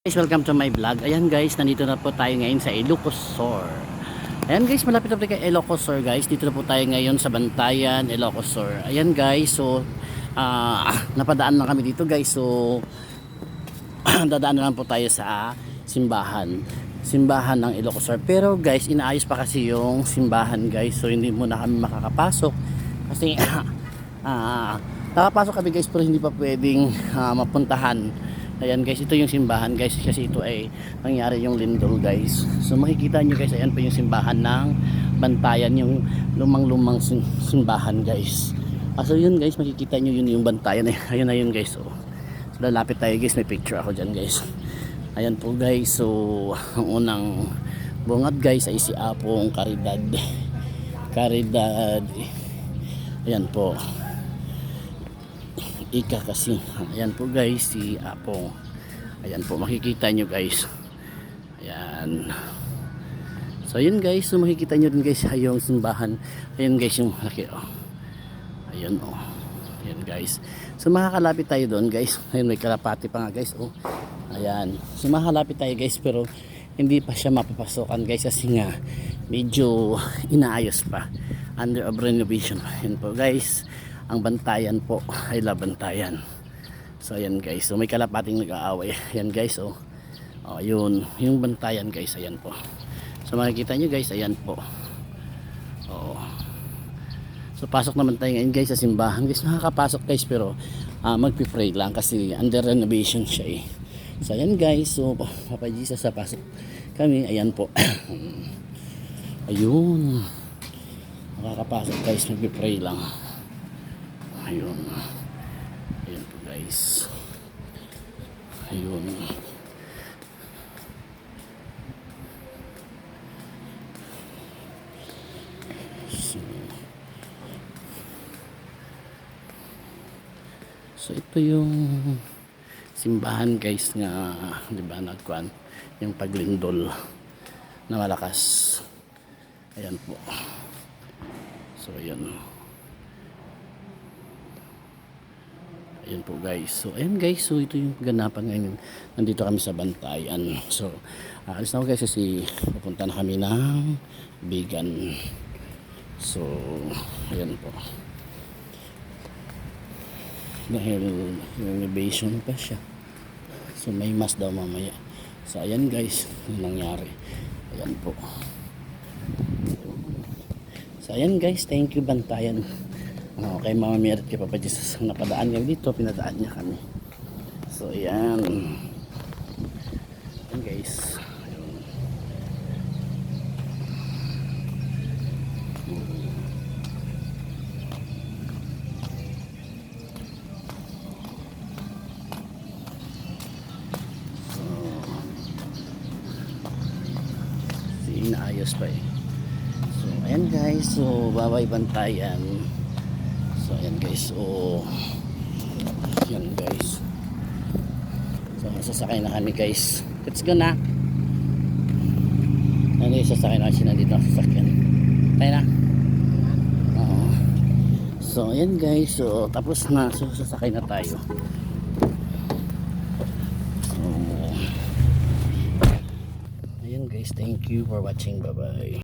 Guys, welcome to my vlog. Ayan guys, nandito na po tayo ngayon sa Ilocos Sur. Ayan guys, malapit na po kay Ilocos Sur guys. Dito na po tayo ngayon sa Bantayan, Ilocos Sur. Ayan guys, so napadaan lang kami dito guys. So dadaan na lang po tayo sa simbahan ng Ilocos Sur. Pero guys, inaayos pa kasi yung simbahan guys. So hindi muna kami makakapasok kasi nakapasok kami guys pero hindi pa pwedeng mapuntahan. Ayan guys, ito yung simbahan guys kasi ito ay nangyari yung lindol guys. So makikita nyo guys, ayan po yung simbahan ng Bantayan, yung lumang simbahan guys. So yun guys, makikita nyo yun yung Bantayan. Ayun na yun guys. So lalapit tayo guys, may picture ako dyan guys. Ayan po guys, so ang unang bungad guys ay si Apong Caridad. Ayan po. Ika kasi. Ayan po guys, si Apong. Ayan po, makikita nyo guys. Ayan. So yun guys, so makikita nyo din guys yung simbahan. Ayan guys yung laki oh. Ayan oh. Ayan guys. So makakalapit tayo doon guys. Ayan, may kalapati pa nga guys oh. Ayan. So makakalapit tayo guys pero hindi pa siya mapapasokan guys kasi nga medyo inaayos pa. Under of renovation. Ayan po guys. Ang Bantayan po ay Bantayan. So ayan guys, so may kalapating nag-aaway. Ayan guys, oh. Oh, yun, yung Bantayan guys, ayan po. So makikita nyo guys, ayan po. Oh. So pasok naman tayo ngayon guys sa simbahan. Guys, nakakapasok guys pero magpi-pray lang kasi under renovation siya eh. So ayan guys, so Papa Jesus sa pasok kami, ayan po. Ayun. Nakakapasok guys, magpi-pray lang. Ayun. Ayun po guys. Ayun. So ito yung simbahan guys nga, di ba, nagkuan yung paglindol na malakas. Ayan po. So ayan. Ayan po guys. So ayan guys, so ito yung ganapan ngayon. Nandito kami sa Bantayan. So alis na ako guys kasi pupunta na kami ng Bigan. So ayan po. Dahil renovation pa siya. So may mas daw mamaya. So ayan guys, yung nangyari. Ayan po. So ayan guys, thank you Bantayan. Okay, Mama Merit kay Papa Jesus, napadaan kami dito, pinadaan niya kami. So ayan. Ayan guys. Ayan. So inaayos pa eh. So ayan guys, so bye-bye Bantayan. So ayan guys, so ayan guys, so sasakay na kami guys, let's go na. Ayan guys, sasakay na kasi nandito ang sasakyan tayo na. So ayan guys, so tapos na, so sasakay na tayo. So ayan guys, thank you for watching, bye bye.